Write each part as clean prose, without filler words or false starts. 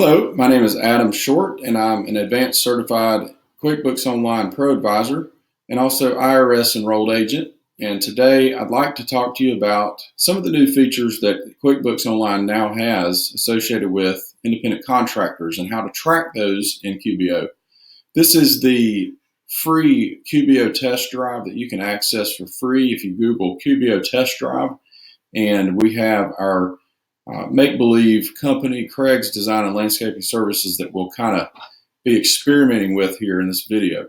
Hello, my name is Adam Short, and I'm an advanced certified QuickBooks Online Pro Advisor and also IRS enrolled agent. And today I'd like to talk to you about some of the new features that QuickBooks Online now has associated with independent contractors and how to track those in QBO. This is the free QBO Test Drive that you can access for free if you Google QBO Test Drive. And we have our make-believe company, Craig's Design and Landscaping Services, that we'll kind of be experimenting with here in this video.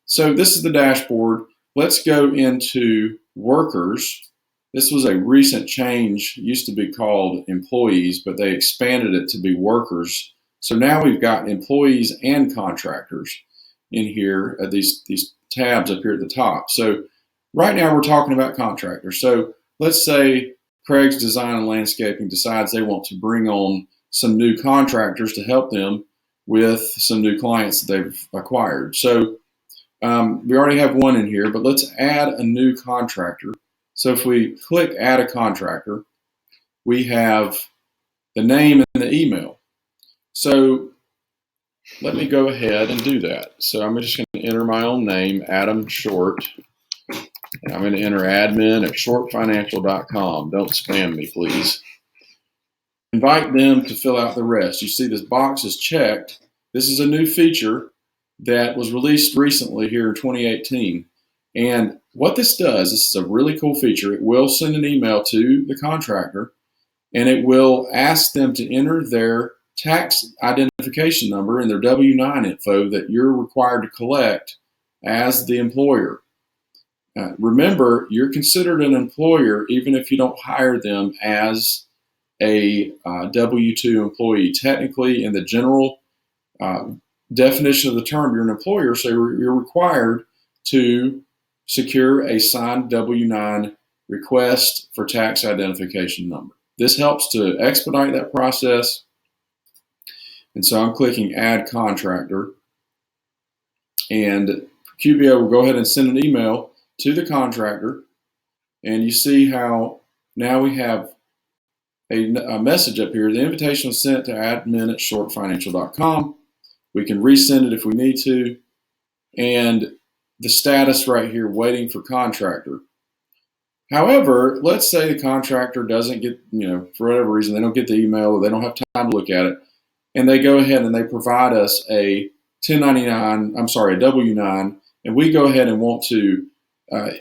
So this is the dashboard. Let's go into workers. This was a recent change. It used to be called employees, but they expanded it to be workers. So now we've got employees and contractors in here, these tabs up here at the top. So right now we're talking about contractors. So let's say Craig's Design and Landscaping decides they want to bring on some new contractors to help them with some new clients that they've acquired. So we already have one in here, but let's add a new contractor. So if we click Add a Contractor, we have the name and the email. So let me go ahead and do that. So I'm just going to enter my own name, Adam Short. And I'm going to enter admin@shortfinancial.com. Don't spam me, please. Invite them to fill out the rest. You see this box is checked. This is a new feature that was released recently here in 2018. And what this does, this is a really cool feature. It will send an email to the contractor, and it will ask them to enter their tax identification number and their W-9 info that you're required to collect as the employer. Remember, you're considered an employer even if you don't hire them as a W-2 employee. Technically, in the general definition of the term, you're an employer, so you're required to secure a signed W-9 request for tax identification number. This helps to expedite that process. And so I'm clicking Add Contractor, and QBO will go ahead and send an email to the contractor, and you see how now we have a message up here. The invitation was sent to admin@shortfinancial.com. We can resend it if we need to, and the status right here, waiting for contractor. However, let's say the contractor doesn't get, for whatever reason, they don't get the email or they don't have time to look at it, and they go ahead and they provide us a W-9, and we go ahead and want to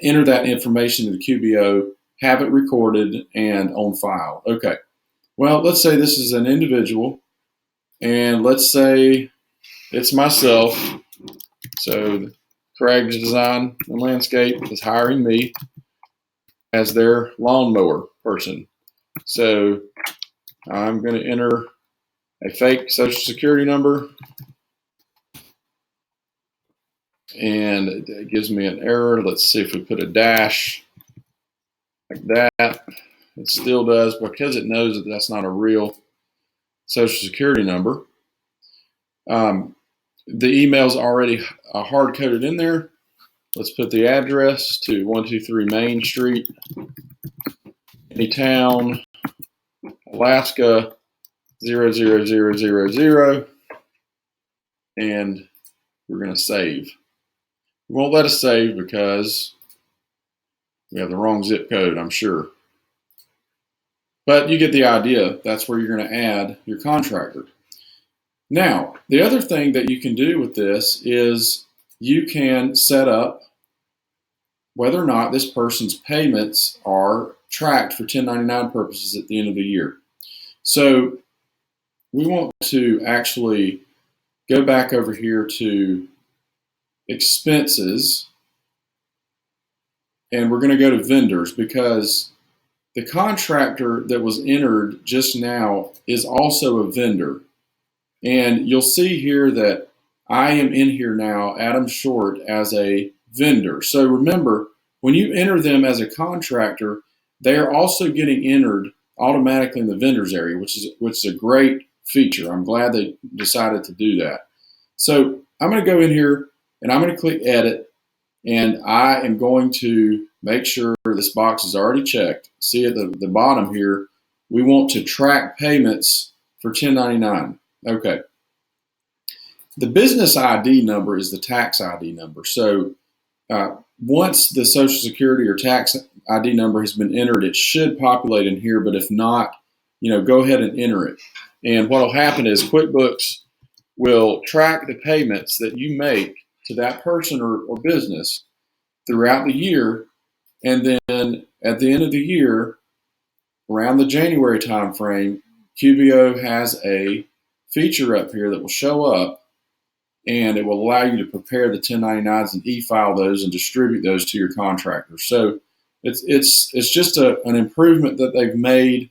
enter that information into the QBO, have it recorded and on file. Okay, well, let's say this is an individual, and let's say it's myself. So Craig's Design and Landscape is hiring me as their lawnmower person. So I'm going to enter a fake social security number, and it gives me an error. Let's see if we put a dash like that. It still does, because it knows that that's not a real social security number. The email's already hard-coded in there. Let's put the address to 123 Main Street, Anytown, Alaska 00000, and we're going to save. It won't let us save because we have the wrong zip code, I'm sure. But you get the idea. That's where you're going to add your contractor. Now, the other thing that you can do with this is you can set up whether or not this person's payments are tracked for 1099 purposes at the end of the year. So we want to actually go back over here to expenses, and we're going to go to vendors, because the contractor that was entered just now is also a vendor. And you'll see here that I am in here now, Adam Short, as a vendor. So remember, when you enter them as a contractor, they are also getting entered automatically in the vendors area, which is a great feature. I'm glad they decided to do that. So I'm going to go in here and I'm going to click Edit, and I am going to make sure this box is already checked. See at the bottom here, we want to track payments for 1099. Okay. The business ID number is the tax ID number. So once the Social Security or tax ID number has been entered, it should populate in here. But if not, go ahead and enter it. And what will happen is QuickBooks will track the payments that you make to that person or business throughout the year. And then at the end of the year, around the January timeframe, QBO has a feature up here that will show up, and it will allow you to prepare the 1099s and e-file those and distribute those to your contractors. So it's just an improvement that they've made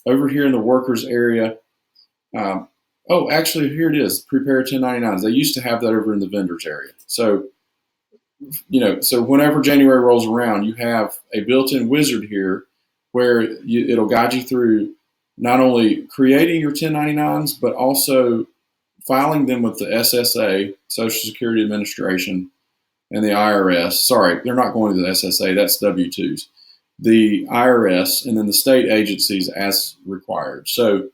over here in the workers area. Oh, actually, here it is, prepare 1099s. They used to have that over in the vendors area. So, so whenever January rolls around, you have a built-in wizard here where it'll guide you through not only creating your 1099s, but also filing them with the SSA, Social Security Administration, and the IRS. Sorry, they're not going to the SSA, that's W-2s. The IRS and then the state agencies as required. So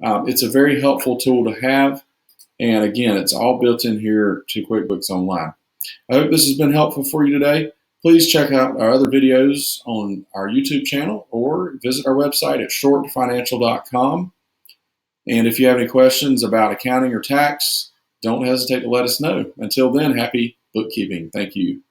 it's a very helpful tool to have. And again, it's all built in here to QuickBooks Online. I hope this has been helpful for you today. Please check out our other videos on our YouTube channel or visit our website at shortfinancial.com. And if you have any questions about accounting or tax, don't hesitate to let us know. Until then, happy bookkeeping. Thank you.